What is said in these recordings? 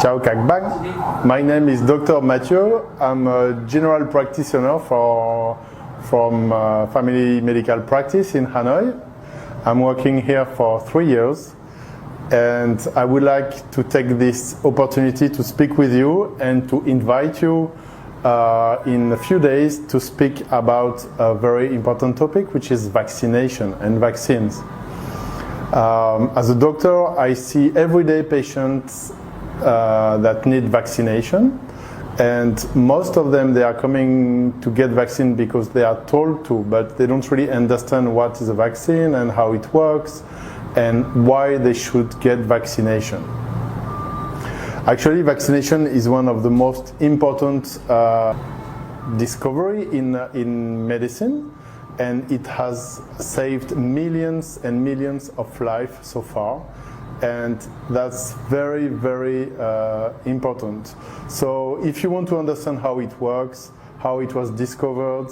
𝐿Ivestream. My name is Dr. Mathieu. I'm a general practitioner from family medical practice in Hanoi. I'm working here for 3 years, and I would like to take this opportunity to speak with you and to invite you in a few days to speak about a very important topic, which is vaccination and vaccines. As a doctor, I see everyday patients that need vaccination, and most of them, they are coming to get vaccine because they are told to, but they don't really understand what is a vaccine and how it works and why they should get vaccination. Actually, vaccination is one of the most important discovery in medicine, and it has saved millions and millions of lives so far. And that's very, very important. So if you want to understand how it works, how it was discovered,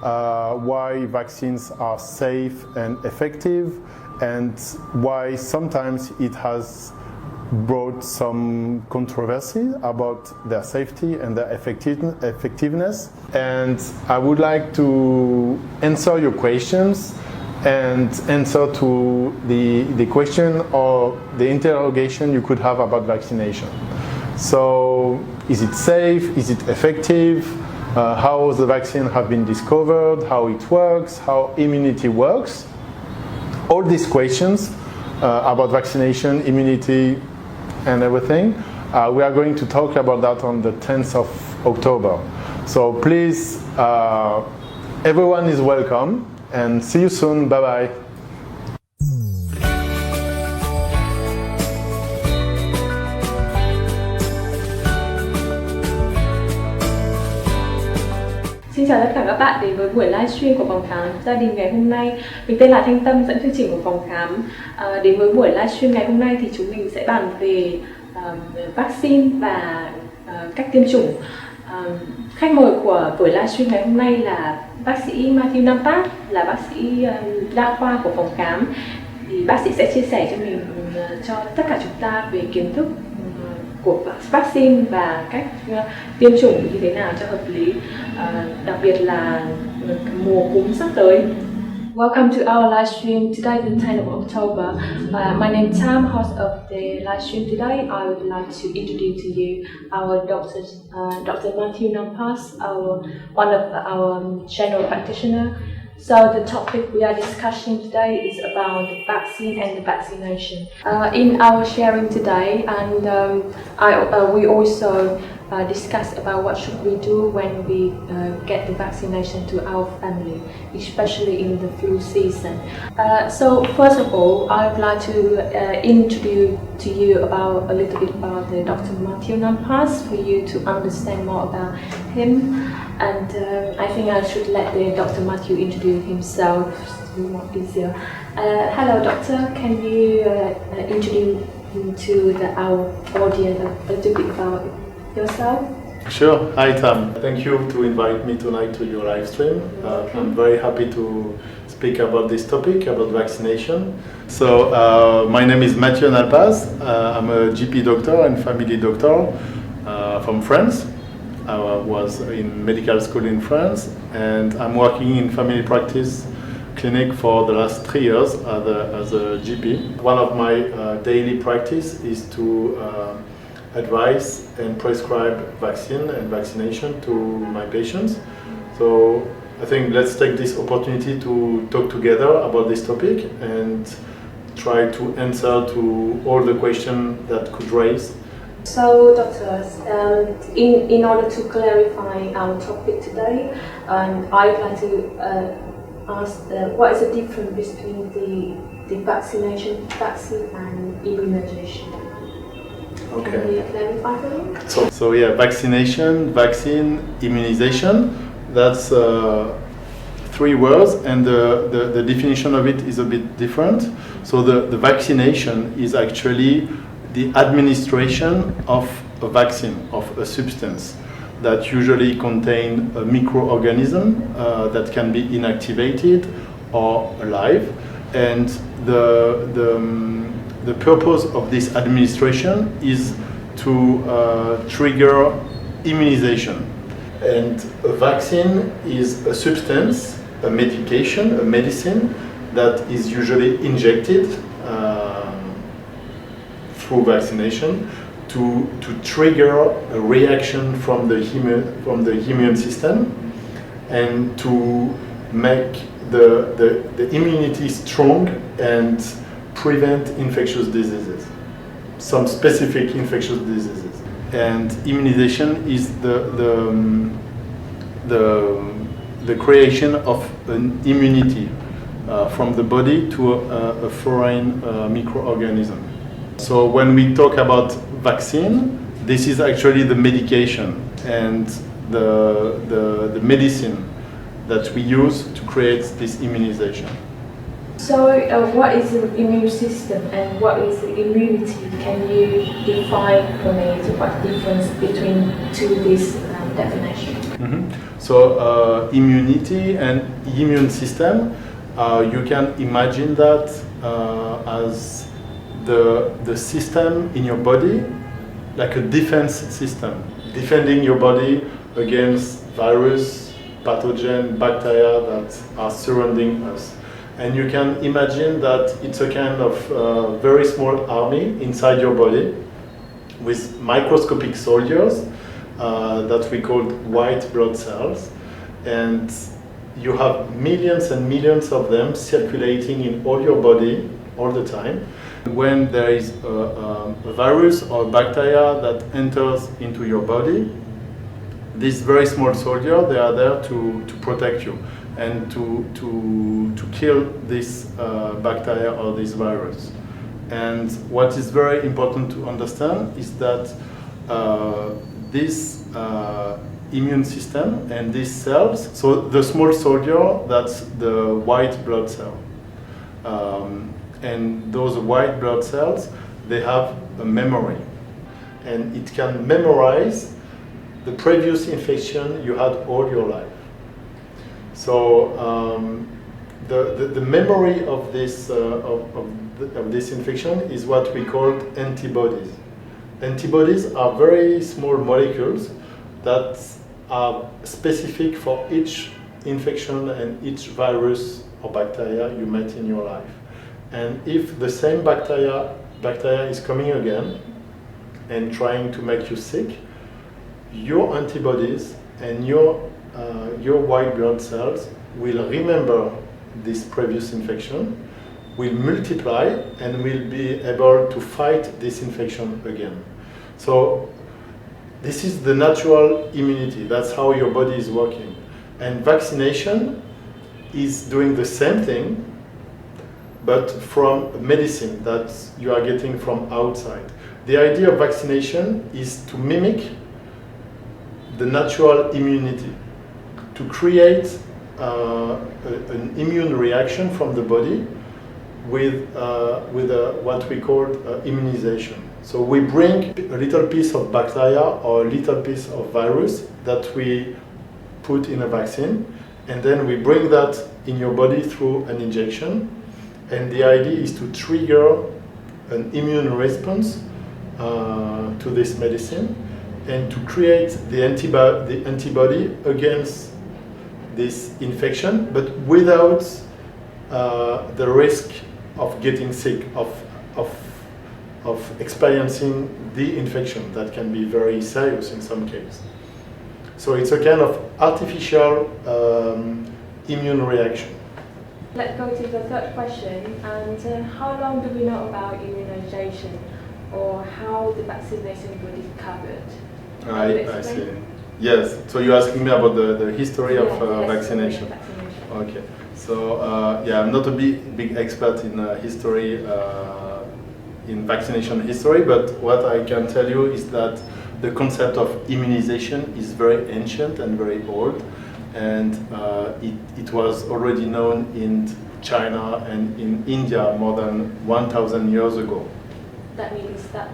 why vaccines are safe and effective, and why sometimes it has brought some controversy about their safety and their effectiveness. And I would like to answer your questions and answer to the question or the interrogation you could have about vaccination. So, is it safe? Is it effective? How the vaccine have been discovered? How it works? How immunity works? All these questions about vaccination, immunity, and everything, we are going to talk about that on the 10th of October. So please, everyone is welcome. And see you soon. Bye bye. Xin chào tất cả các bạn đến với buổi livestream của phòng khám gia đình ngày hôm nay. Mình tên là Thanh Tâm, dẫn chương trình của phòng khám. Đến với buổi livestream ngày hôm nay thì chúng mình sẽ bàn về vaccine và cách tiêm chủng. Khách mời của buổi livestream ngày hôm nay là bác sĩ Mathieu Nampast, là bác sĩ đa khoa của phòng khám. Thì bác sĩ sẽ chia sẻ cho mình, cho tất cả chúng ta về kiến thức của vaccine và cách tiêm chủng như thế nào cho hợp lý, đặc biệt là mùa cúm sắp tới. Welcome to our live stream today, the 10th of October. My name is Tam, host of the live stream today. I would like to introduce to you our Dr. Mathieu Nampast, one of our general practitioners. So the topic we are discussing today is about the vaccine and the vaccination. In our sharing today, and we also discuss about what should we do when we get the vaccination to our family, especially in the flu season. So first of all, I would like to introduce to you a little bit about the Dr. Mathieu Nampast for you to understand more about him. And I think I should let the Dr. Mathieu introduce himself to be more easier. Hello, doctor. Can you introduce to our audience a little bit about yourself? Sure. Hi, Tam. Thank you to invite me tonight to your live stream. I'm very happy to speak about this topic, about vaccination. So, my name is Mathieu Nampast. I'm a GP doctor and family doctor from France. I was in medical school in France, and I'm working in family practice clinic for the last 3 years as a GP. One of my daily practice is to advise and prescribe vaccine and vaccination to my patients. So I think let's take this opportunity to talk together about this topic and try to answer to all the questions that could raise. So, doctors, in order to clarify our topic today, I'd like to ask what is the difference between the vaccine and immunization? Okay. Can you clarify for me? So yeah, vaccination, vaccine, immunization, that's 3 words, and the definition of it is a bit different. So the vaccination is actually the administration of a vaccine, of a substance that usually contains a microorganism that can be inactivated or alive, and the purpose of this administration is to trigger immunization. And a vaccine is a substance, a medication, a medicine that is usually injected through vaccination to trigger a reaction from the immune system and to make the immunity strong and prevent infectious diseases, some specific infectious diseases. And immunization is the creation of an immunity from the body to a foreign microorganism. So when we talk about vaccine, this is actually the medication and the medicine that we use to create this immunization. So what is the immune system and what is the immunity? Can you define for me what the difference between these definitions? Mm-hmm. So immunity and immune system, you can imagine that as the system in your body, like a defense system, defending your body against virus, pathogen, bacteria that are surrounding us. And you can imagine that it's a kind of very small army inside your body with microscopic soldiers that we call white blood cells. And you have millions and millions of them circulating in all your body all the time. When there is a virus or bacteria that enters into your body, these very small soldiers, they are there to protect you and to kill this bacteria or this virus. And what is very important to understand is that this immune system and these cells, so the small soldier, that's the white blood cell. And those white blood cells, they have a memory. And it can memorize the previous infection you had all your life. So the memory of this infection is what we call antibodies. Antibodies are very small molecules that are specific for each infection and each virus or bacteria you met in your life. And if the same bacteria is coming again and trying to make you sick, your antibodies and your white blood cells will remember this previous infection, will multiply, and will be able to fight this infection again. So this is the natural immunity. That's how your body is working. And vaccination is doing the same thing, but from medicine that you are getting from outside. The idea of vaccination is to mimic the natural immunity, to create an immune reaction from the body with what we call immunization. So we bring a little piece of bacteria or a little piece of virus that we put in a vaccine, and then we bring that in your body through an injection. And the idea is to trigger an immune response to this medicine and to create the antibody against this infection, but without the risk of getting sick, of experiencing the infection that can be very serious in some cases. So it's a kind of artificial immune reaction. Let's go to the third question. And how long do we know about immunization, or how the vaccination will be covered? I see. Yes. So you're asking me about the history of vaccination. Okay. So yeah, I'm not a big expert in history, in vaccination history, but what I can tell you is that the concept of immunization is very ancient and very old, and it was already known in China and in India more than 1,000 years ago. That means that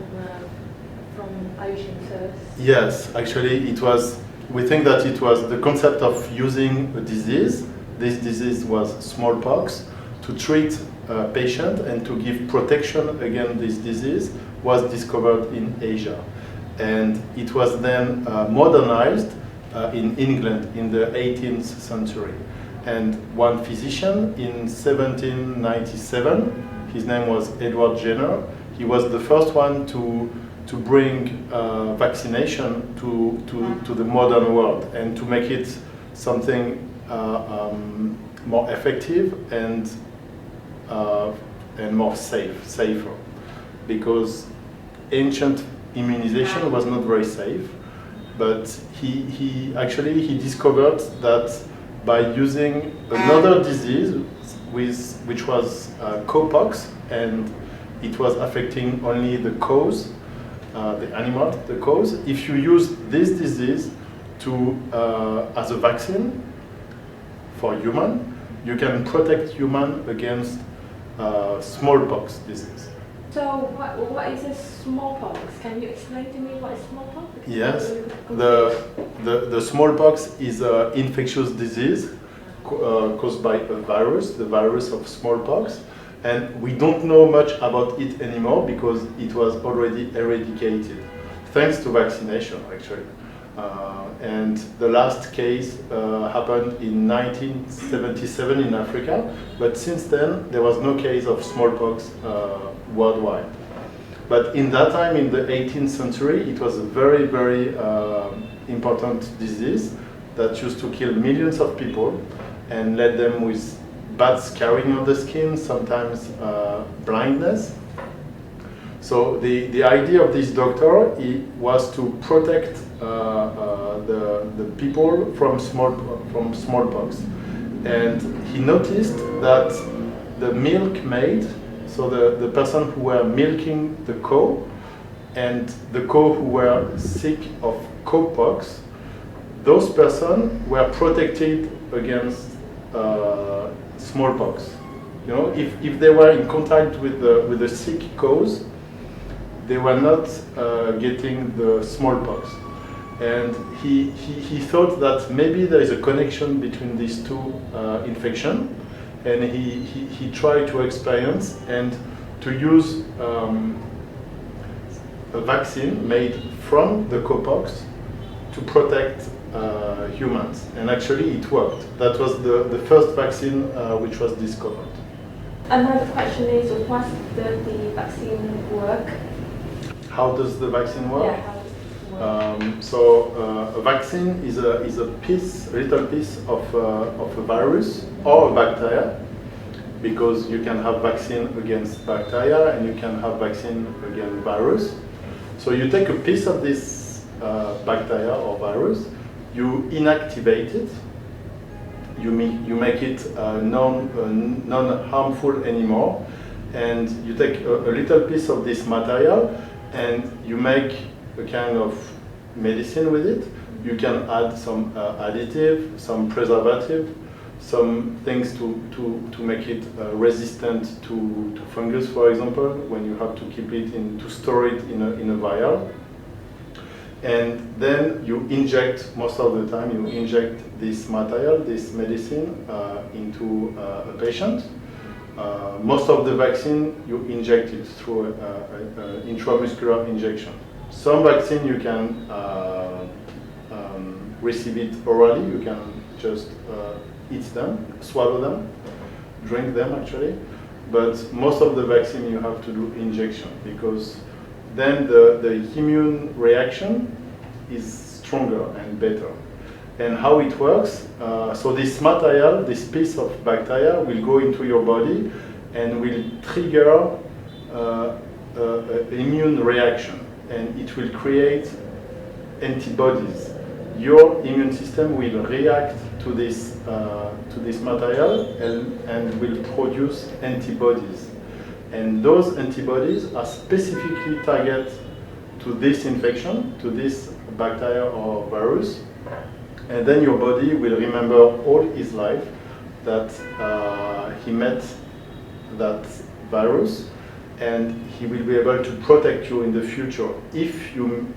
from Asian source? Yes, actually it was, we think that it was the concept of using a disease. This disease was smallpox, to treat a patient and to give protection against this disease was discovered in Asia. and it was then modernized in England in the 18th century. And one physician in 1797, his name was Edward Jenner, he was the first one to bring vaccination to the modern world and to make it something more effective and more safer, because ancient immunization was not very safe. But he actually discovered that by using another disease which was cowpox, and it was affecting only the cows, the animal, the cows. If you use this disease as a vaccine for human, you can protect human against smallpox disease. So what is a smallpox? Can you explain to me what is smallpox? Yes, the smallpox is an infectious disease caused by a virus, the virus of smallpox, and we don't know much about it anymore because it was already eradicated, thanks to vaccination actually. And the last case happened in 1977 in Africa, but since then there was no case of smallpox worldwide. But in that time, in the 18th century, it was a very, very important disease that used to kill millions of people and led them with bad scarring of the skin, sometimes blindness. So the idea of this doctor was to protect the people from smallpox, and he noticed that the milkmaid, so the person who were milking the cow, and the cow who were sick of cowpox, those persons were protected against smallpox. You know, if they were in contact with the sick cows, they were not getting the smallpox. And he thought that maybe there is a connection between these two infections, and he tried to experience and to use a vaccine made from the cowpox to protect humans. And actually it worked. That was the first vaccine which was discovered. Another question is, what does the vaccine work? How does the vaccine work? Yeah, how does it work? A vaccine is a little piece of a virus or a bacteria, because you can have vaccine against bacteria and you can have vaccine against virus. So you take a piece of this bacteria or virus, you inactivate it, you make it non-harmful anymore, and you take a little piece of this material and you make a kind of medicine with it. You can add some additive, some preservative, some things to make it resistant to fungus, for example, when you have to keep it to store it in a vial. And then you inject, most of the time, you inject this material, this medicine, into a patient. Most of the vaccine, you inject it through an intramuscular injection. Some vaccine you can receive it orally, you can just eat them, swallow them, drink them actually. But most of the vaccine you have to do injection, because then the immune reaction is stronger and better. And how it works, so this material, this piece of bacteria will go into your body and will trigger an immune reaction, and it will create antibodies. Your immune system will react to this material and will produce antibodies. And those antibodies are specifically targeted to this infection, to this bacteria or virus. And then your body will remember all his life that he met that virus, and he will be able to protect you in the future. If in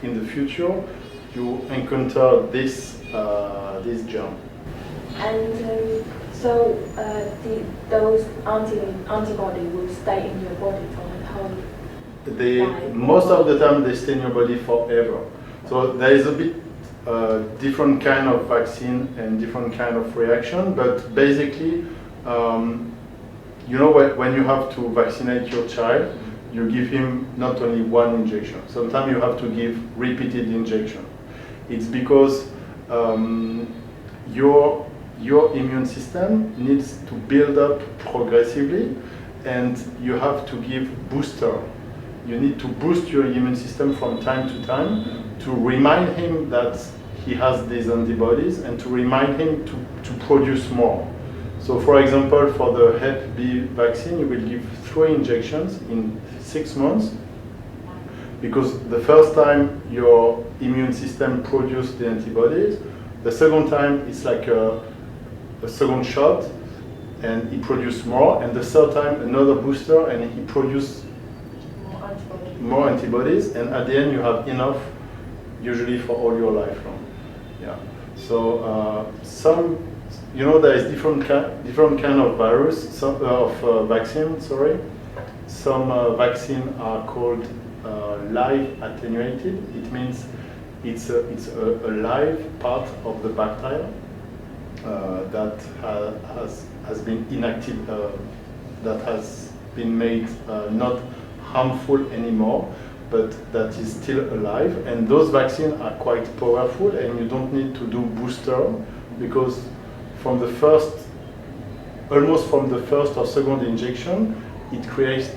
the future you encounter this germ. And so those antibodies will stay in your body for how long? Most of the time they stay in your body forever. So there is a bit different kind of vaccine and different kind of reaction, but basically, you know, when you have to vaccinate your child, you give him not only one injection. Sometimes you have to give repeated injection. It's because your immune system needs to build up progressively, and you have to give booster. You need to boost your immune system from time to time to remind him that he has these antibodies and to remind him to produce more. So for example, for the Hep B vaccine, you will give 3 injections in 6 months, because the first time your immune system produced the antibodies, the second time it's like a second shot and he produced more, and the third time another booster and he produced more antibodies, and at the end you have enough usually for all your life long. Yeah. So you know, there is different kind of virus, vaccine. Sorry, some vaccine are called live attenuated. It means it's a live part of the bacteria that has been inactive, that has been made not harmful anymore, but that is still alive. And those vaccines are quite powerful, and you don't need to do booster, because almost from the first or second injection, it creates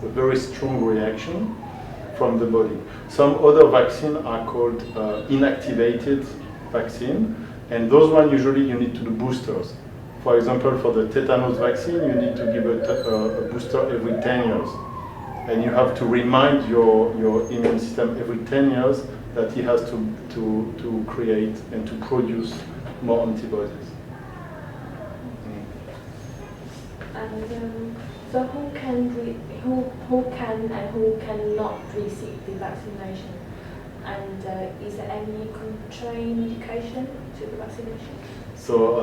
a very strong reaction from the body. Some other vaccines are called inactivated vaccine, and those ones usually you need to do boosters. For example, for the tetanus vaccine, you need to give a booster every 10 years. And you have to remind your immune system every 10 years that he has to create and to produce more antibodies. And so who can and who cannot receive the vaccination? And is there any contraindication to the vaccination? So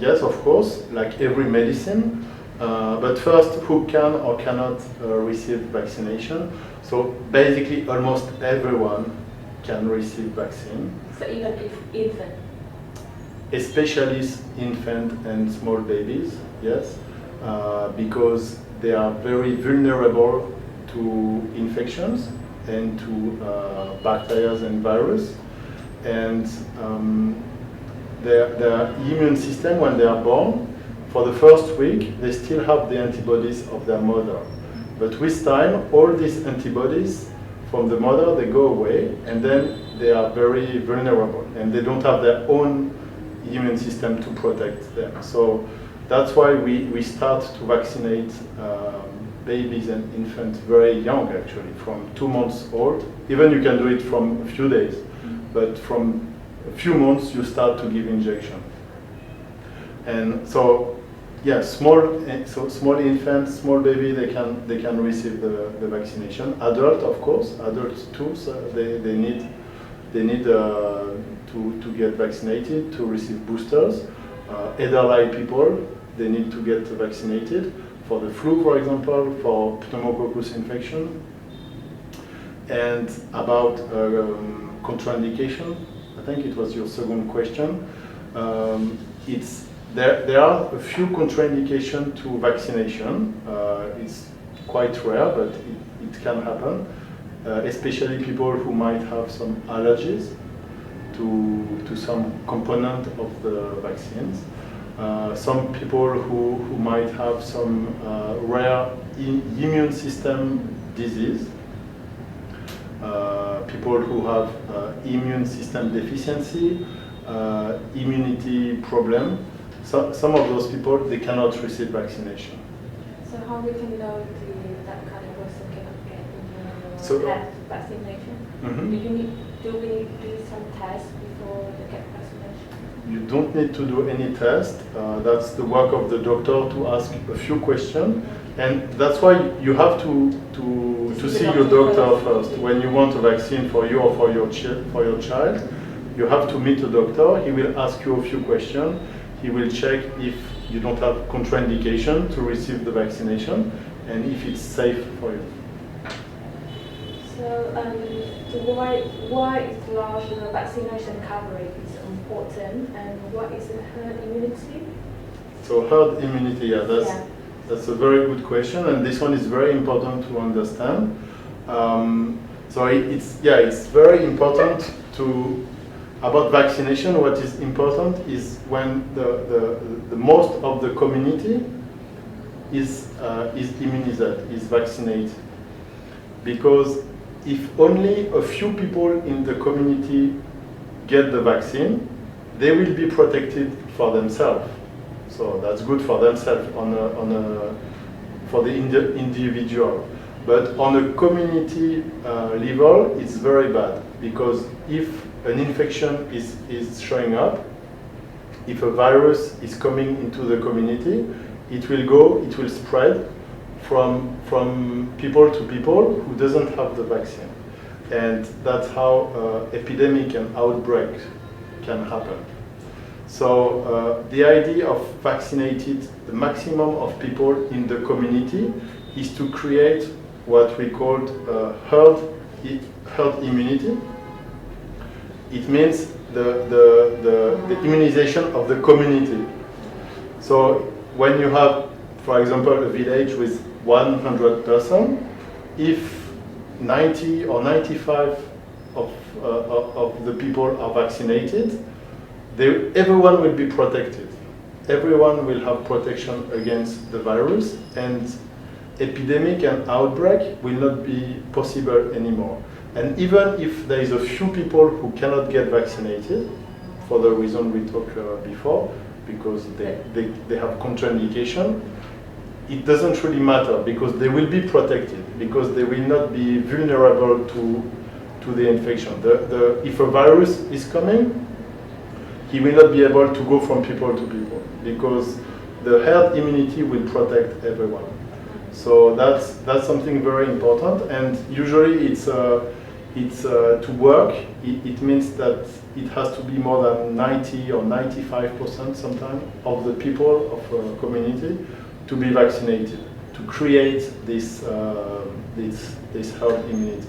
yes, of course, like every medicine. But first, who can or cannot receive vaccination? So basically, almost everyone can receive vaccine. So even if infant? Especially infant and small babies, yes, because they are very vulnerable to infections and to bacteria and virus. And their immune system, when they are born, for the first week, they still have the antibodies of their mother. But with time, all these antibodies from the mother, they go away, and then they are very vulnerable, and they don't have their own immune system to protect them. So that's why we start to vaccinate babies and infants very young, actually, from 2 months old. Even you can do it from a few days, but from a few months you start to give injection. And so, yeah, small infants, small baby, they can receive the vaccination. Adult, of course, adults too. So they need to get vaccinated, to receive boosters. Elderly people, they need to get vaccinated for the flu, for example, for pneumococcus infection. And about contraindication, I think it was your second question. There are a few contraindications to vaccination. It's quite rare, but it can happen, especially people who might have some allergies to some component of the vaccines. Some people who might have some rare immune system disease. People who have immune system deficiency, immunity problem. So, some of those people, they cannot receive vaccination. So how we can know that kind of person cannot get vaccination? Mm-hmm. Do we need to do some tests before they get vaccination? You don't need to do any test. That's the work of the doctor to ask a few questions. And that's why you have to see your doctor first. When you want a vaccine for you or for your child, you have to meet a doctor. He will ask you a few questions. He will check if you don't have contraindication to receive the vaccination and if it's safe for you. So why is large vaccination coverage is important, and what is the herd immunity? So herd immunity, yeah, that's a very good question, and this one is very important to understand. So it's very important about vaccination. What is important is when the most of the community is immunized, is vaccinated, because if only a few people in the community get the vaccine, they will be protected for themselves. So that's good for themselves for the individual. But on a community level, it's very bad, because if an infection is showing up, if a virus is coming into the community, it will spread from people to people who doesn't have the vaccine. And that's how epidemic and outbreak can happen. So the idea of vaccinating the maximum of people in the community is to create what we call herd immunity. It means the immunization of the community. So when you have, for example, a village with 100 persons, if 90 or 95 of the people are vaccinated, everyone will be protected. Everyone will have protection against the virus, and epidemic and outbreak will not be possible anymore. And even if there is a few people who cannot get vaccinated, for the reason we talked before, because they have contraindication, it doesn't really matter, because they will be protected, because they will not be vulnerable to the infection. If a virus is coming, he will not be able to go from people to people, because the herd immunity will protect everyone. So that's something very important, and usually it's to work. It means that it has to be more than 90 or 95% sometimes of the people of a community to be vaccinated, to create this herd immunity.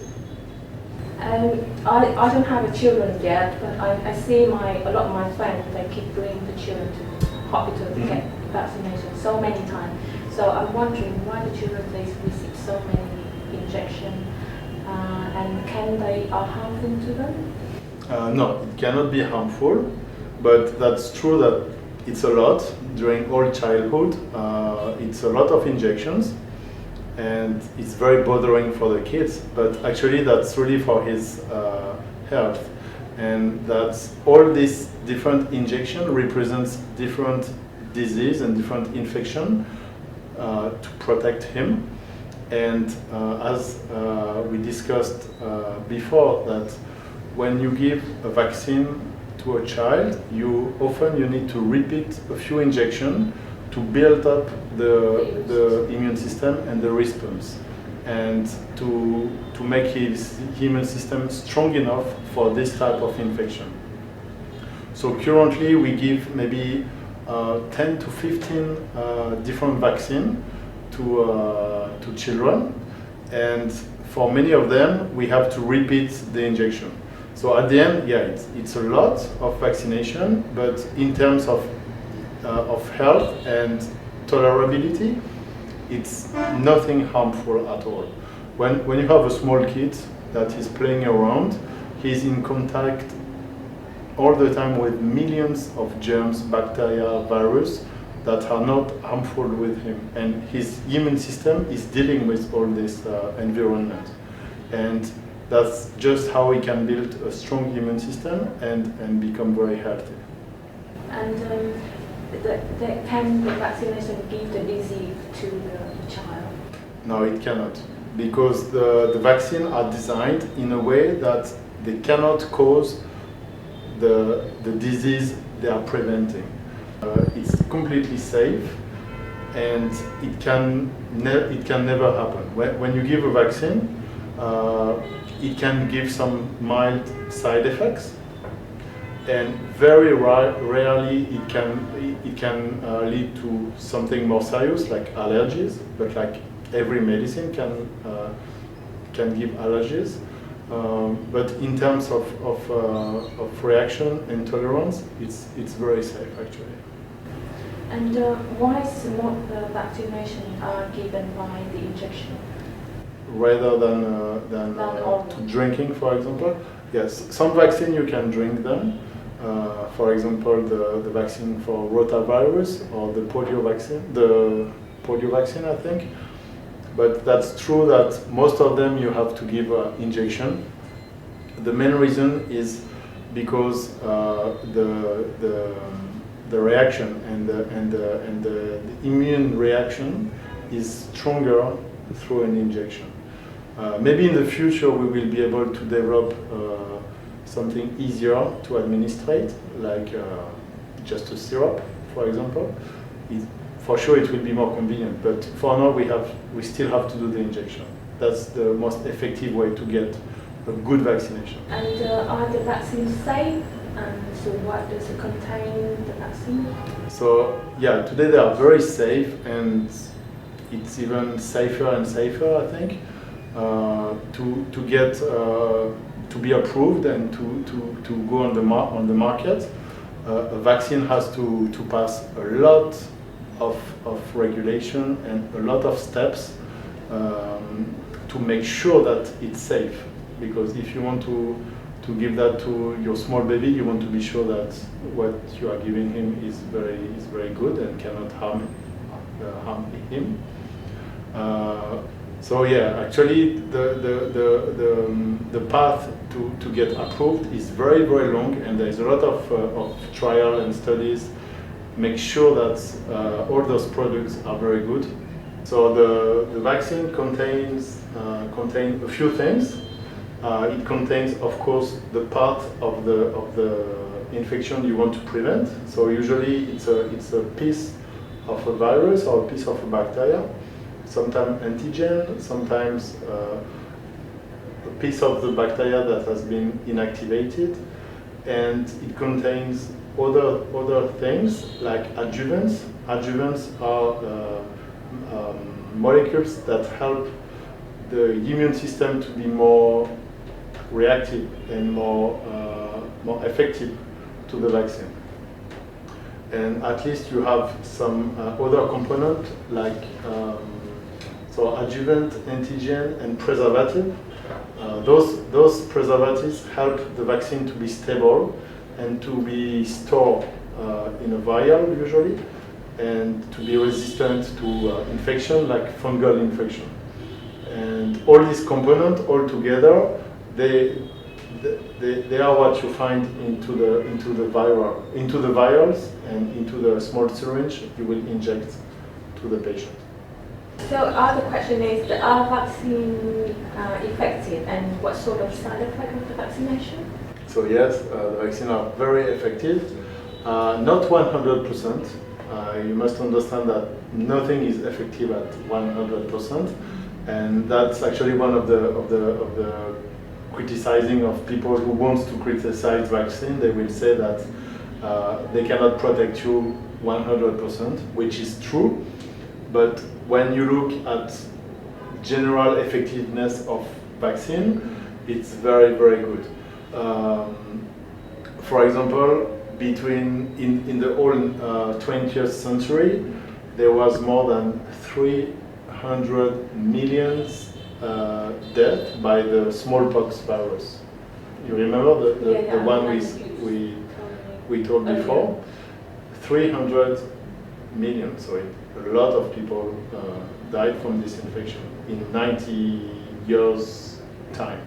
I don't have children yet, but I see a lot of my friends, they keep bringing the children to hospital to get vaccination so many times. So I'm wondering why the children they receive so many injections, and they are harmful to them? No, it cannot be harmful, but that's true that it's a lot during all childhood. It's a lot of injections, and it's very bothering for the kids, but actually that's really for his health. And that's all these different injections represents different disease and different infection to protect him. And as we discussed before, that when you give a vaccine to a child, you need to repeat a few injections to build up the immune system and the response, and to make his immune system strong enough for this type of infection. So currently we give maybe 10 to 15 different vaccines to children, and for many of them we have to repeat the injection. So at the end, yeah, it's a lot of vaccination, but in terms of health and tolerability, it's nothing harmful at all. When you have a small kid that is playing around, he's in contact all the time with millions of germs, bacteria, virus that are not harmful with him, and his immune system is dealing with all this environment, and that's just how he can build a strong immune system and become very healthy. And can the vaccination give the disease to the child? No, it cannot, because the vaccines are designed in a way that they cannot cause the disease they are preventing. It's completely safe, and it can never happen. When you give a vaccine, it can give some mild side effects, and very rarely it can lead to something more serious like allergies. But like every medicine can give allergies. But in terms of reaction and tolerance, it's very safe actually. And why is not the vaccination given by the injection? Rather than drinking, for example? Yes, some vaccine you can drink them. For example, the vaccine for rotavirus or the polio vaccine, I think. But that's true that most of them you have to give an injection. The main reason is because the reaction and the immune reaction is stronger through an injection. Maybe in the future we will be able to develop something easier to administrate, like just a syrup, for example. For sure it will be more convenient, but for now we still have to do the injection. That's the most effective way to get a good vaccination. And are the vaccines safe? And so what does it contain, the vaccine? So yeah, today they are very safe, and it's even safer and safer, I think, to get to be approved and to go on the market. A vaccine has to pass a lot of regulation and a lot of steps to make sure that it's safe. Because if you want to give that to your small baby, you want to be sure that what you are giving him is very good and cannot harm him. So yeah, actually the path to get approved is very long, and there is a lot of trial and studies. Make sure that all those products are very good. So the vaccine contains a few things. It contains, of course, the part of the infection you want to prevent. So usually it's a piece of a virus or a piece of a bacteria. Sometimes antigen, sometimes a piece of the bacteria that has been inactivated, and it contains other things like adjuvants. Adjuvants are molecules that help the immune system to be more reactive and more effective to the vaccine. And at least you have some other component like so adjuvant, antigen, and preservative. Those preservatives help the vaccine to be stable and to be stored in a vial usually, and to be resistant to infection like fungal infection. And all these components all together, they are what you find into the vials and into the small syringe you will inject to the patient. So the question is, are vaccine effective, and what sort of side effect of the vaccination? So yes, the vaccines are very effective. Not 100%. You must understand that nothing is effective at 100%, and that's actually one of the criticizing of people who want to criticize vaccine. They will say that they cannot protect you 100%, which is true. But when you look at general effectiveness of vaccine, it's very good. For example, in the whole 20th century, there was more than 300 million deaths by the smallpox virus. You remember the one we told before? 300 million, so a lot of people died from this infection in 90 years' time.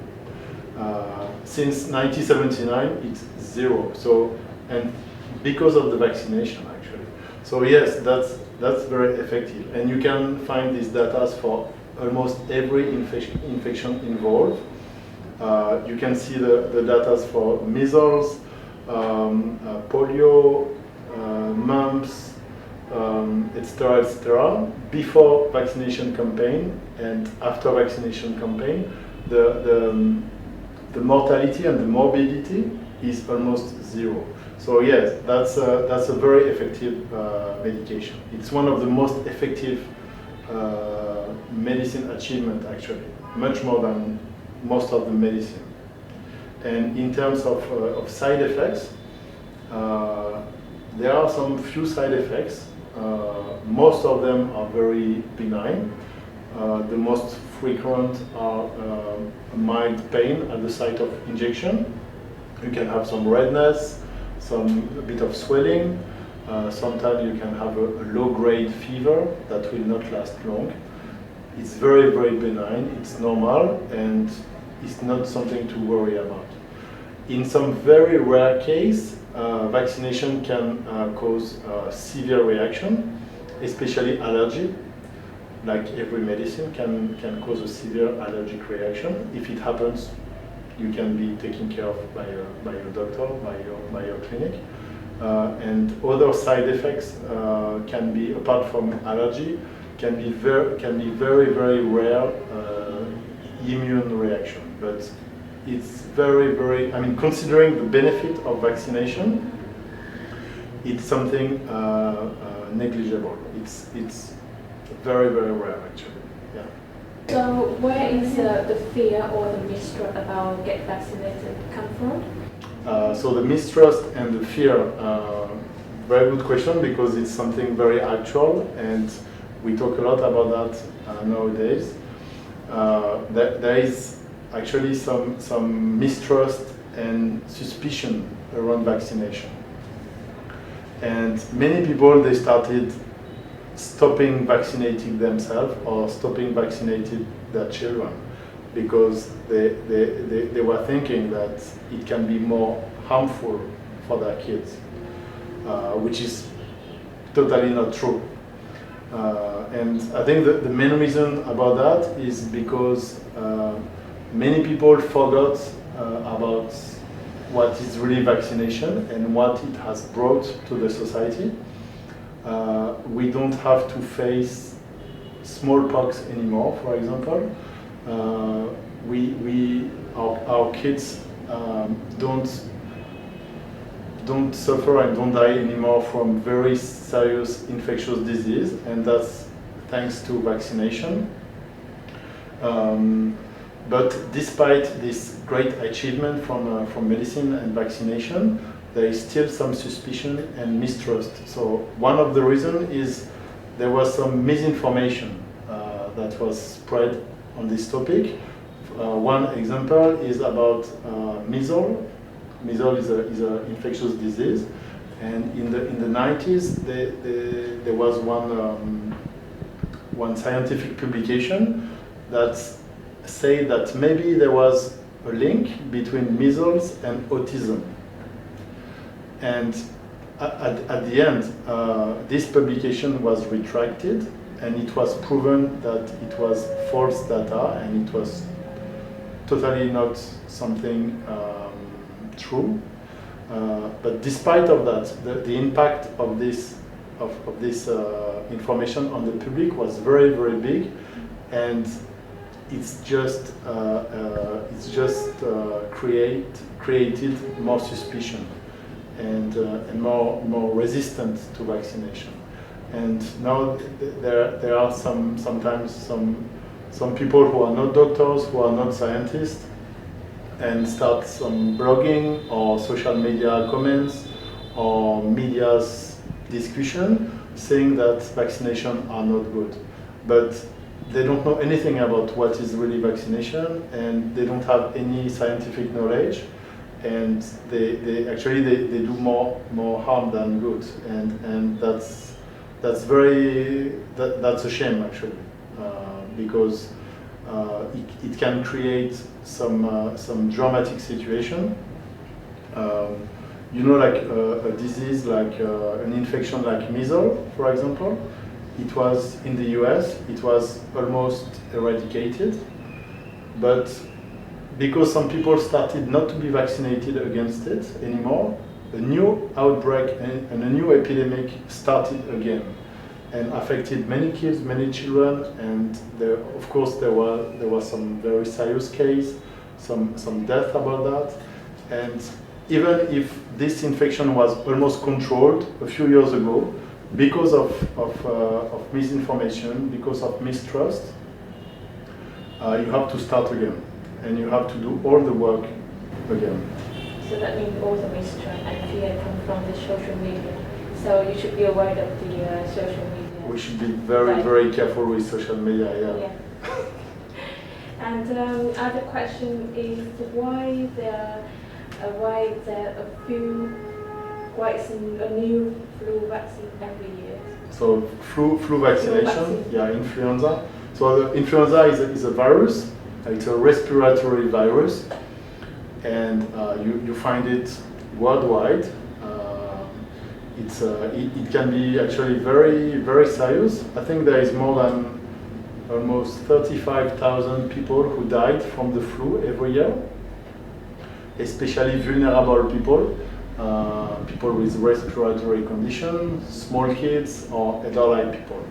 Since 1979, it's zero. So, and because of the vaccination, actually. So yes, that's very effective, and you can find these data for almost every infection involved. You can see the data for measles, polio, mumps, etc., before vaccination campaign and after vaccination campaign. The mortality and the morbidity is almost zero. So yes, that's a very effective medication. It's one of the most effective medicine achievement actually. much more than most of the medicine. And in terms of side effects, there are some few side effects. Most of them are very benign. The most frequent are mild pain at the site of injection. You can have some redness, a bit of swelling. Sometimes you can have a low-grade fever that will not last long. It's very, very benign. It's normal, and it's not something to worry about. In some very rare case, vaccination can cause severe reaction, especially allergy. Like every medicine can cause a severe allergic reaction. If it happens, you can be taken care of by your doctor, by your clinic. And other side effects can be, apart from allergy, can be very, very rare immune reaction. But it's very, very, I mean, considering the benefit of vaccination, it's something negligible. It's very, very rare, actually. Yeah. So where is the fear or the mistrust about get vaccinated come from? So the mistrust and the fear, very good question, because it's something very actual, and we talk a lot about that nowadays. There is actually some mistrust and suspicion around vaccination. And many people, they started stopping vaccinating themselves or stopping vaccinating their children because they were thinking that it can be more harmful for their kids, which is totally not true. And I think the main reason about that is because many people forgot about what is really vaccination and what it has brought to the society. We don't have to face smallpox anymore, for example. Our kids don't suffer and don't die anymore from very serious infectious disease, and that's thanks to vaccination. But despite this great achievement from medicine and vaccination, there is still some suspicion and mistrust. So one of the reasons is there was some misinformation that was spread on this topic. One example is about measles. Measles is an infectious disease, and in the 90s there was one scientific publication that said that maybe there was a link between measles and autism. And at the end, this publication was retracted, and it was proven that it was false data, and it was totally not something true. But despite of that, the impact of this information on the public was very, very big, and it's just created more suspicion and more resistant to vaccination. And now there are sometimes some people who are not doctors, who are not scientists, and start some blogging or social media comments or media's discussion saying that vaccination are not good. But they don't know anything about what is really vaccination, and they don't have any scientific knowledge, and they actually do more harm than good, and that's a shame, actually, because it can create some dramatic situation. You know, like a disease like an infection like measles, for example. It was in the US, it was almost eradicated, but because some people started not to be vaccinated against it anymore, a new outbreak and a new epidemic started again and affected many kids, many children, and of course there was some very serious case, some death about that. And even if this infection was almost controlled a few years ago, because of misinformation, because of mistrust, you have to start again, and you have to do all the work again. So that means all the mistrust and fear come from the social media. So you should be aware of the social media. We should be very, very careful with social media. Yeah. And other question is why there a new flu vaccine every year? So flu vaccination, influenza. So the influenza is a virus. It's a respiratory virus, and you find it worldwide. It can be actually very, very serious. I think there is more than almost 35,000 people who died from the flu every year, especially vulnerable people, people with respiratory conditions, small kids, or elderly people.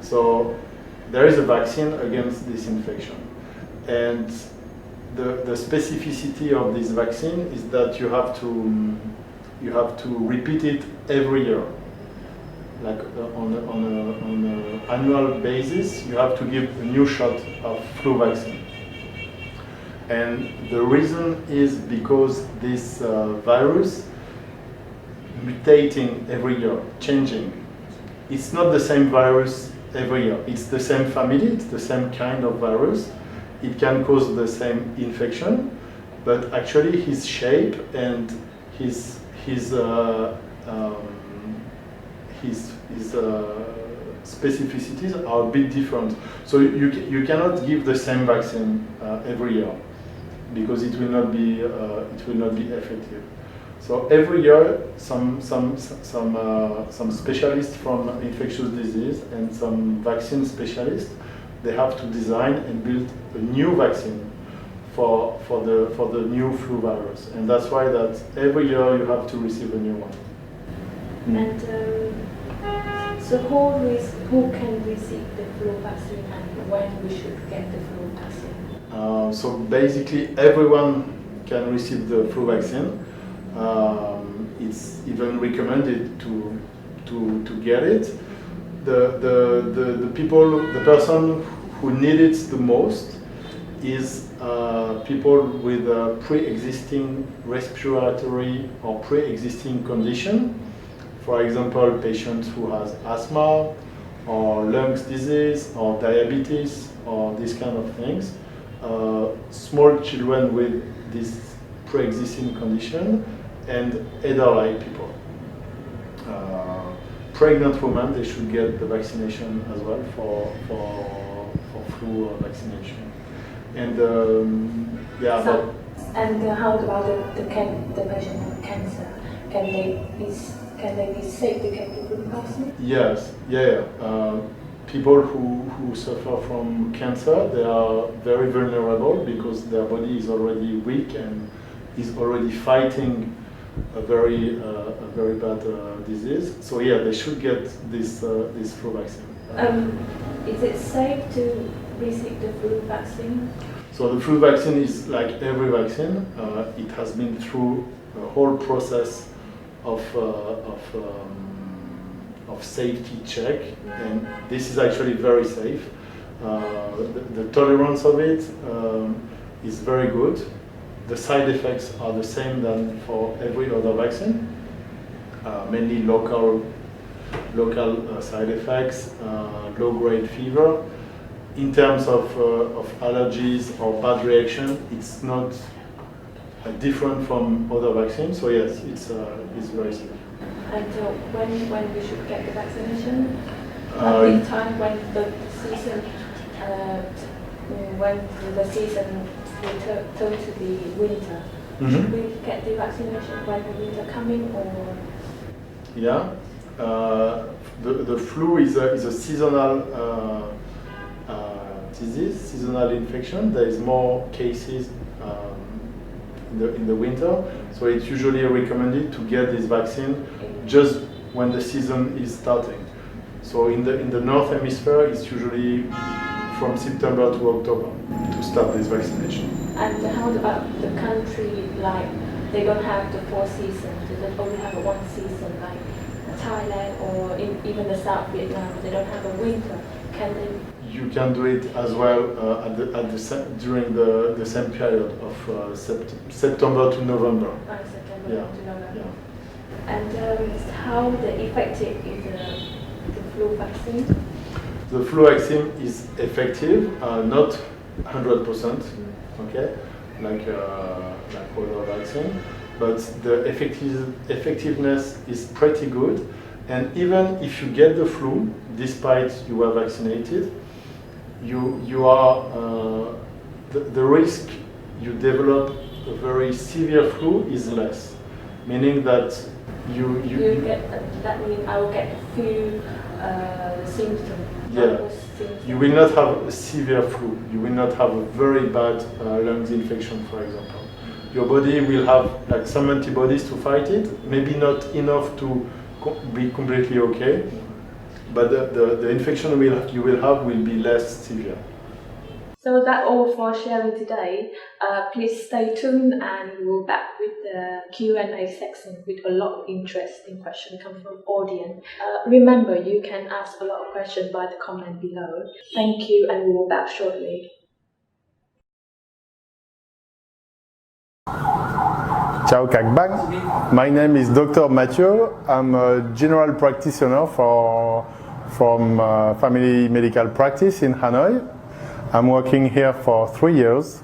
So there is a vaccine against this infection. And the specificity of this vaccine is that you have to repeat it every year. Like on an annual basis, you have to give a new shot of flu vaccine. And the reason is because this virus mutating every year, changing. It's not the same virus every year. It's the same family, it's the same kind of virus. It can cause the same infection, but actually his shape and his specificities are a bit different. So you cannot give the same vaccine every year because it will not be effective. So every year, some specialists from infectious disease and some vaccine specialists, they have to design and build a new vaccine for the new flu virus, and that's why that every year you have to receive a new one. And so who can receive the flu vaccine and when we should get the flu vaccine? So basically everyone can receive the flu vaccine. It's even recommended to get it. The person who need it the most is people with a pre-existing respiratory or pre-existing condition. For example, patients who has asthma or lungs disease or diabetes or these kind of things. Small children with this pre-existing condition and elderly people. Pregnant women, they should get the vaccination as well for flu vaccination. And and how about the patient with cancer? Can they be safe to get the flu vaccine? Yes, people who suffer from cancer, they are very vulnerable because their body is already weak and is already fighting a very bad disease. So they should get this flu vaccine. Is it safe to receive the flu vaccine? So the flu vaccine is like every vaccine. It has been through a whole process of safety check, and this is actually very safe. The tolerance of it is very good. The side effects are the same than for every other vaccine, mainly local side effects, low-grade fever. In terms of allergies or bad reaction, it's not different from other vaccines. So yes, it's very safe. And when we should get the vaccination? At the time when the season turn to the winter, should we get the vaccination when the winter coming or? Yeah, the flu is a seasonal disease, seasonal infection. There is more cases in the winter, so it's usually recommended to get this vaccine just when the season is starting. So in the North Hemisphere, it's usually from September to October to start this vaccination. And how about the country, like they don't have the 4 seasons, they only have a 1 season, like Thailand or even the South Vietnam, they don't have a winter. Can they? you can do it as well during the same period of September to November. September Yeah. to November. Yeah. And how effective is the flu vaccine? The flu vaccine is effective, not 100%, okay, like other vaccine, but the effectiveness is pretty good. And even if you get the flu, despite you are vaccinated, you are the risk you develop a very severe flu is less, meaning that you get that means I will get a few symptoms. Yeah, you will not have a severe flu. You will not have a very bad lungs infection, for example. Your body will have like some antibodies to fight it, maybe not enough to be completely okay, but the infection you will have will be less severe. So that's all for sharing today. Please stay tuned and we'll back with the Q&A section with a lot of interesting questions coming from audience. Remember, you can ask a lot of questions by the comment below. Thank you and we will back shortly. Ciao 𝐿𝐼𝐻. My name is Dr Mathieu. I'm a general practitioner from family medical practice in Hanoi. I'm working here for 3 years,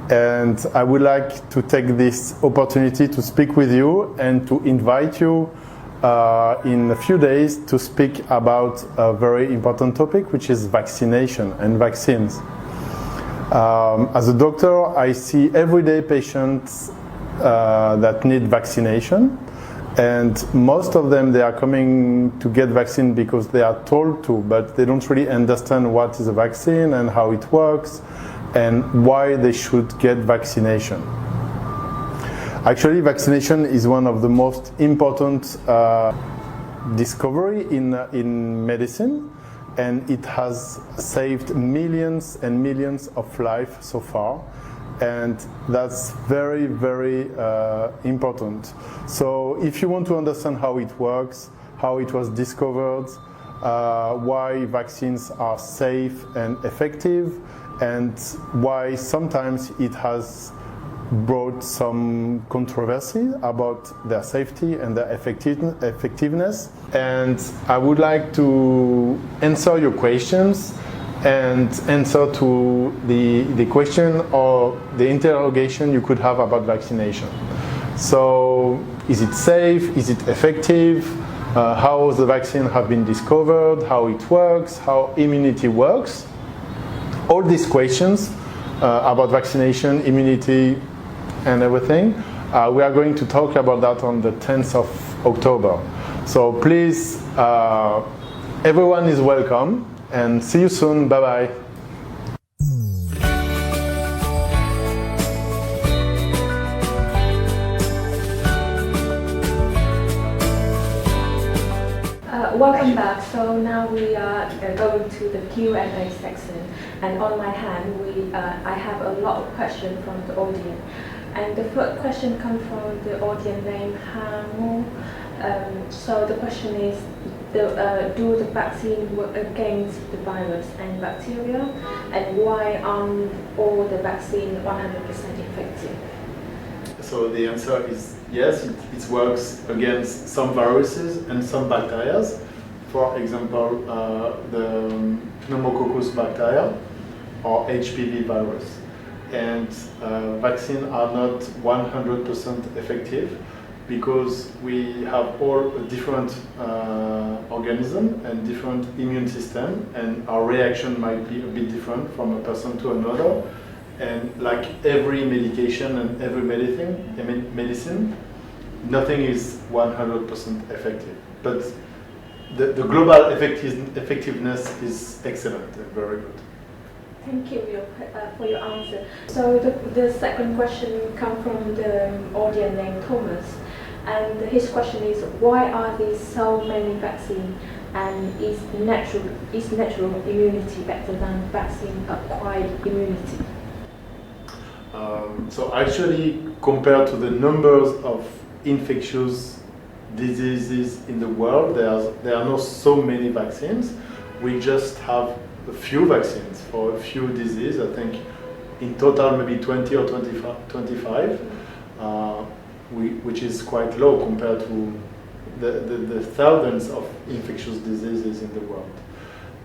and I would like to take this opportunity to speak with you and to invite you in a few days to speak about a very important topic, which is vaccination and vaccines. As a doctor, I see everyday patients that need vaccination, and most of them, they are coming to get vaccine because they are told to, but they don't really understand what is a vaccine and how it works and why they should get vaccination. Actually, vaccination is one of the most important discovery in medicine, and it has saved millions and millions of lives so far. And that's very, very important. So if you want to understand how it works, how it was discovered, why vaccines are safe and effective, and why sometimes it has brought some controversy about their safety and their effectiveness. And I would like to answer your questions and answer to the question or the interrogation you could have about vaccination. So, is it safe? Is it effective? How the vaccine have been discovered? How it works? How immunity works? All these questions about vaccination, immunity, and everything, we are going to talk about that on the 10th of October. So please, everyone is welcome. And see you soon. Bye-bye. Welcome back. So now we are going to the Q&A section, and on my hand I have a lot of questions from the audience. And the first question comes from the audience named Hangu. So the question is, do the vaccine work against the virus and bacteria, and why aren't all the vaccine 100% effective? So the answer is yes, it works against some viruses and some bacteria. For example, the pneumococcus bacteria or HPV virus. And vaccines are not 100% effective, because we have all a different organism and different immune system, and our reaction might be a bit different from a person to another. And like every medication and every medicine, nothing is 100% effective. But the global effectiveness is excellent and very good. Thank you for your answer. So the second question comes from the audience named Thomas. And his question is, why are there so many vaccines, and is natural immunity better than vaccine-acquired immunity? So actually, compared to the numbers of infectious diseases in the world, there are not so many vaccines. We just have a few vaccines for a few diseases. I think in total maybe 20 or 25, which is quite low compared to the thousands of infectious diseases in the world.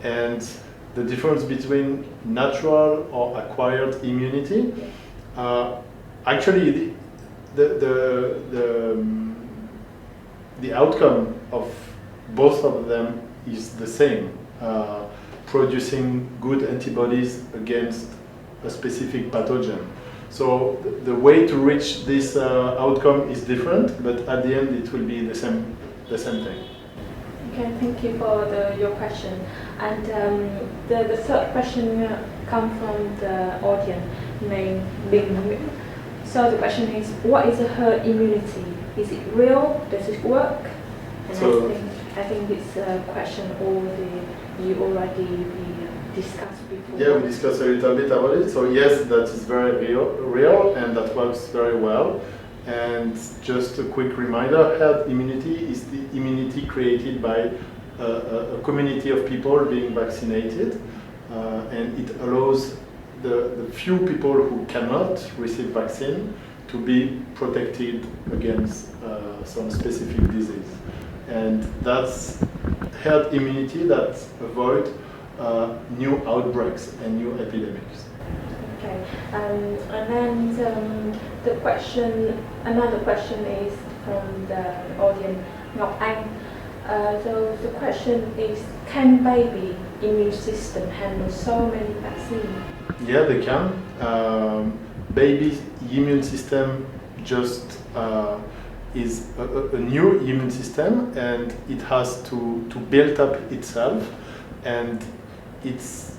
And the difference between natural or acquired immunity, actually the outcome of both of them is the same, producing good antibodies against a specific pathogen. So the way to reach this outcome is different, but at the end it will be the same thing. Okay, thank you for your question. And the third question comes from the audience named Bing. So the question is, what is a herd immunity? Is it real? Does it work? And So, I think this question you already discussed before. yeah, we discussed a little bit about it. So yes, that is very real and that works very well. And just a quick reminder, herd immunity is the immunity created by a community of people being vaccinated, and it allows the few people who cannot receive vaccine to be protected against some specific disease. And that's herd immunity that avoids new outbreaks and new epidemics. Okay, and then another question is from the audience, 𝐿𝐼𝐻𝐜𝐈. So the question is, can baby immune system handle so many vaccines? Yeah, they can. Baby's immune system just is a new immune system, and it has to build up itself, and it's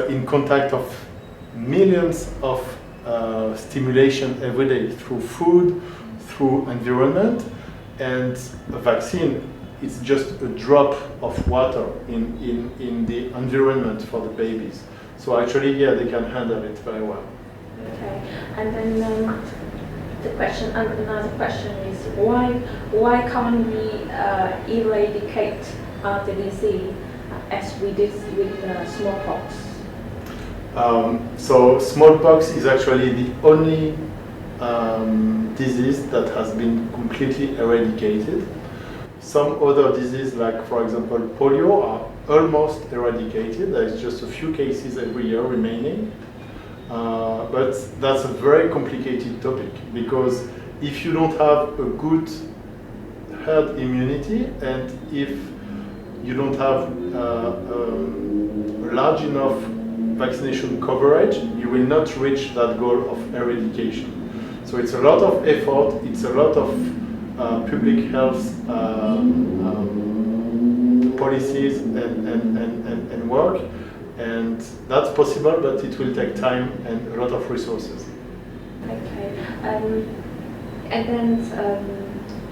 in contact of millions of stimulation every day through food, through environment, and a vaccine is just a drop of water in the environment for the babies. So actually, yeah, they can handle it very well. Okay, and then another question is, why can't we eradicate the disease as we did with smallpox? So smallpox is actually the only disease that has been completely eradicated. Some other diseases, like for example polio, are almost eradicated. There is just a few cases every year remaining. But that's a very complicated topic, because if you don't have a good herd immunity, and if you don't have large enough vaccination coverage, you will not reach that goal of eradication. So it's a lot of effort, it's a lot of public health policies and work, and that's possible, but it will take time and a lot of resources. Okay, and then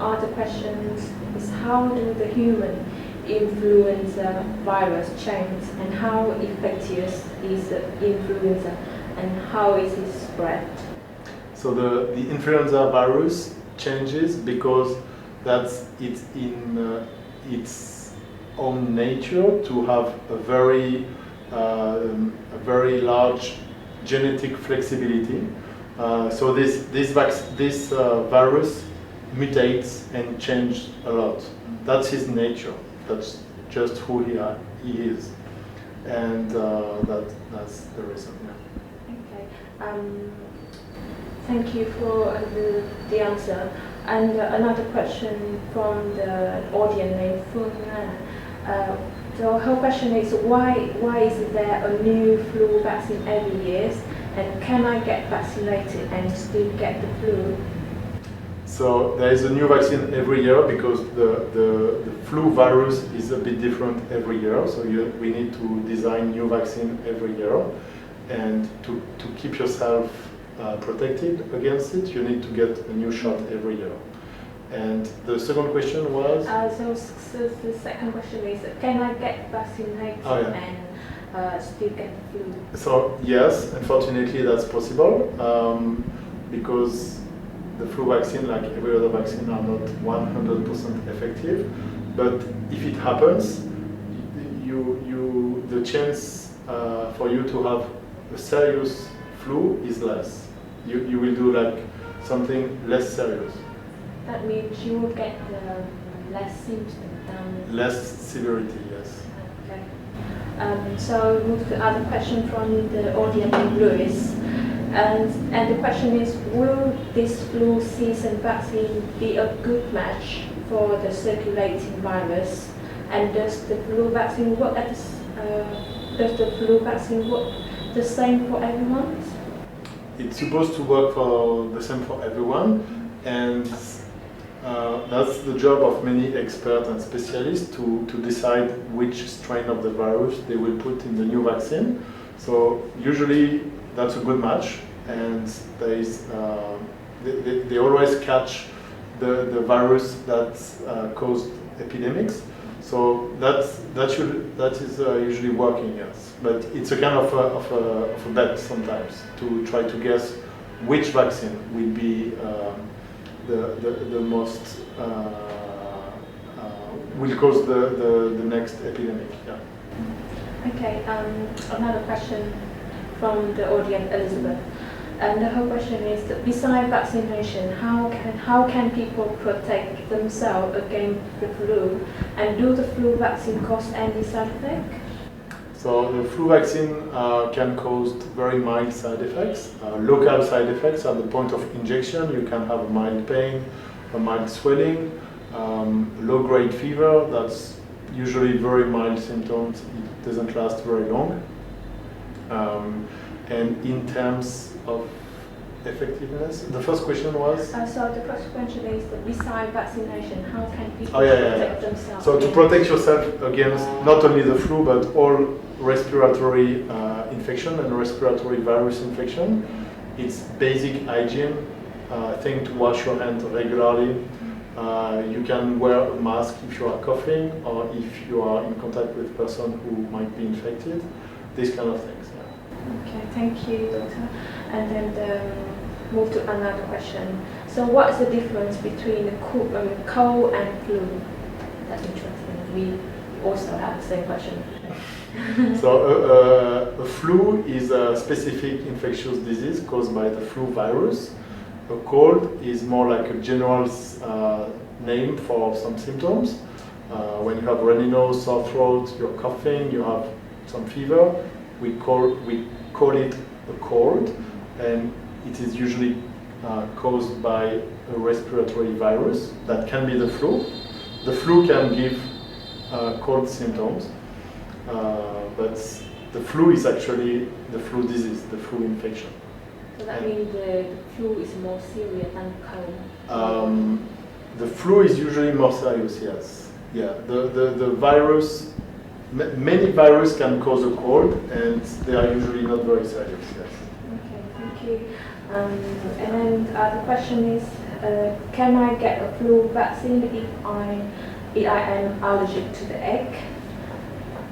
other questions is, how do the human influenza virus change, and how infectious is influenza, and how is it spread? So the influenza virus changes because that's it's in its own nature to have a very large genetic flexibility. So this virus mutates and changes a lot. That's his nature. That's just who he is, and that's the reason. Yeah. Okay. Thank you for the answer. And another question from the audience named Phương. So her question is, why is there a new flu vaccine every year, and can I get vaccinated and still get the flu? So there is a new vaccine every year because the flu virus is a bit different every year. So we need to design new vaccine every year, and to keep yourself protected against it, you need to get a new shot every year. And the second question was? So the second question is, can I get vaccinated and still get the flu? So yes, unfortunately that's possible, because the flu vaccine, like every other vaccine, are not 100% effective. But if it happens, you the chance for you to have a serious flu is less. You will do like something less serious. That means you will get less symptoms. Less severity, yes. Okay. So move to other question from the audience in Louis. And the question is, will this flu season vaccine be a good match for the circulating virus? And does the flu vaccine work the same for everyone? It's supposed to work for the same for everyone, and that's the job of many experts and specialists to decide which strain of the virus they will put in the new vaccine. So usually that's a good match, and there is, they always catch the virus that caused epidemics. So that is usually working, yes. But it's a kind of a bet sometimes to try to guess which vaccine will be the most will cause the next epidemic. Yeah. Okay. Another question from the audience, Elizabeth. And her question is that besides vaccination, how can people protect themselves against the flu? And do the flu vaccine cause any side effect? So the flu vaccine can cause very mild side effects. Local side effects at the point of injection. You can have a mild pain, a mild swelling, low-grade fever. That's usually very mild symptoms. It doesn't last very long. And in terms of effectiveness, the first question was? So the first question is that besides vaccination, how can people protect themselves? So to protect yourself against not only the flu, but all respiratory infection and respiratory virus infection, it's basic hygiene. Thing to wash your hands regularly. You can wear a mask if you are coughing or if you are in contact with a person who might be infected. These kind of things. Okay, thank you, Doctor. And then move to another question. So what is the difference between the cold and flu? That's interesting. We also have the same question. So a flu is a specific infectious disease caused by the flu virus. A cold is more like a general name for some symptoms. When you have runny nose, sore throat, you're coughing, you have some fever, we call it a cold, and it is usually caused by a respiratory virus that can be the flu. The flu can give cold symptoms, but the flu is actually the flu disease, the flu infection. So that means the flu is more serious than cold? The flu is usually more serious, yes. Yeah, the virus, many viruses can cause a cold, and they are usually not very serious, yes. Okay, thank you. And then the question is, can I get a flu vaccine if I am allergic to the egg?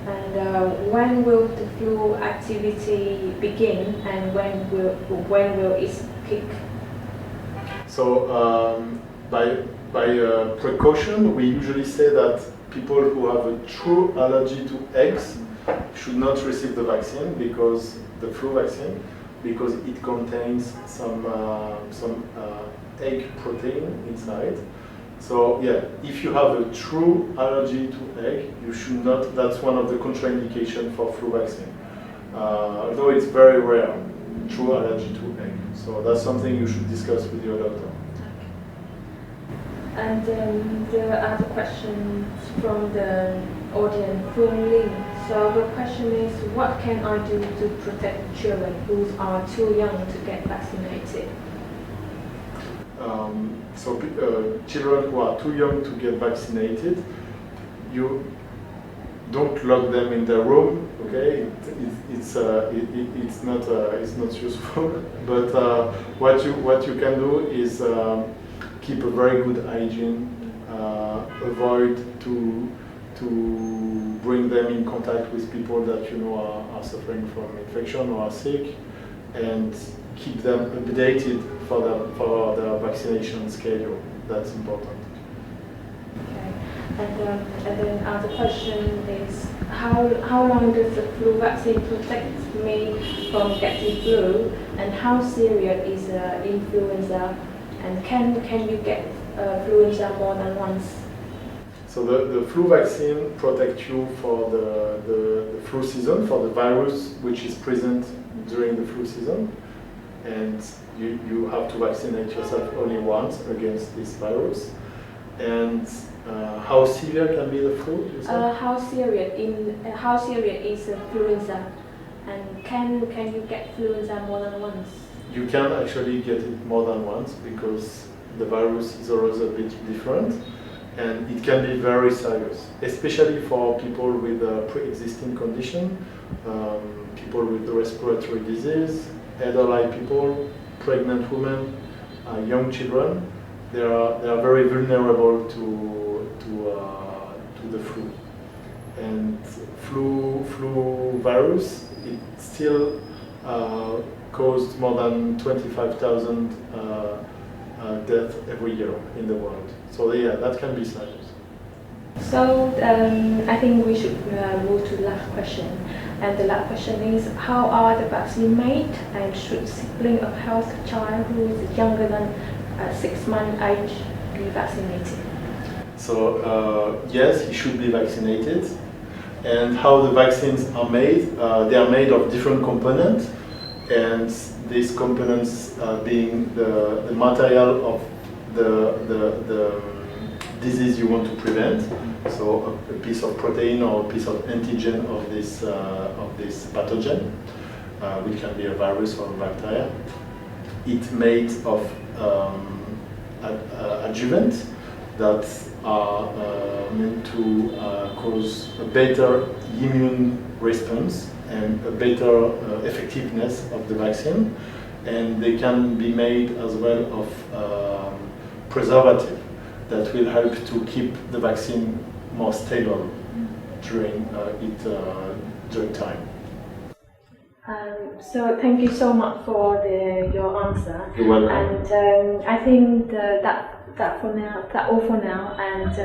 And when will the flu activity begin, and when will it peak? So by precaution, we usually say that people who have a true allergy to eggs should not receive the vaccine, because the flu vaccine, because it contains some egg protein inside. So yeah, if you have a true allergy to egg, you should not. That's one of the contraindications for flu vaccine. Although it's very rare, true allergy to egg. So that's something you should discuss with your doctor. And there are other questions from the audience, from Lynn. So the question is, what can I do to protect children who are too young to get vaccinated? So children who are too young to get vaccinated, you don't lock them in their room. Okay, it's not useful. But what you can do is keep a very good hygiene. Avoid to bring them in contact with people that you know are suffering from infection or are sick, and keep them updated for their vaccination schedule. That's important. Okay, and then the question is, how long does the flu vaccine protect me from getting flu, and how serious is influenza, and can you get influenza more than once? So the flu vaccine protects you for the flu season, for the virus which is present during the flu season, and you have to vaccinate yourself only once against this virus. And how severe can be the flu? How serious is influenza, and can you get influenza more than once? You can actually get it more than once because the virus is always a bit different, and it can be very serious, especially for people with a pre-existing condition, people with respiratory disease, elderly people, pregnant women, young children. They are very vulnerable to the flu. And flu virus, it still caused more than 25,000 deaths every year in the world. So yeah, that can be serious. So I think we should move to the last question. And the last question is, how are the vaccine made, and should sibling of healthy child who is younger than 6 months age be vaccinated? So yes, he should be vaccinated. And how the vaccines are made? They are made of different components, and these components being the material of the disease you want to prevent. So a piece of protein or a piece of antigen of this pathogen, which can be a virus or a bacteria. It's made of adjuvants that are meant to cause a better immune response and a better effectiveness of the vaccine, and they can be made as well of preservative that will help to keep the vaccine more stable during during time. So thank you so much for your answer. You're welcome. And I think that all for now. And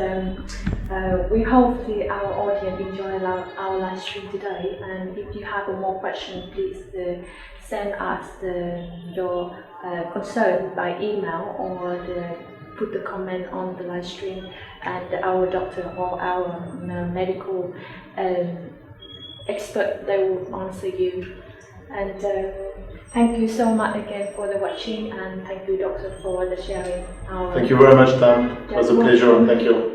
we hope our audience enjoy our live stream today. And if you have more questions, please send us your concern by email, or put the comment on the live stream, and our doctor or our medical expert, they will answer you. And thank you so much again for the watching, and thank you, doctor, for the sharing. Thank you very much, Dan. It was a pleasure. Thank you.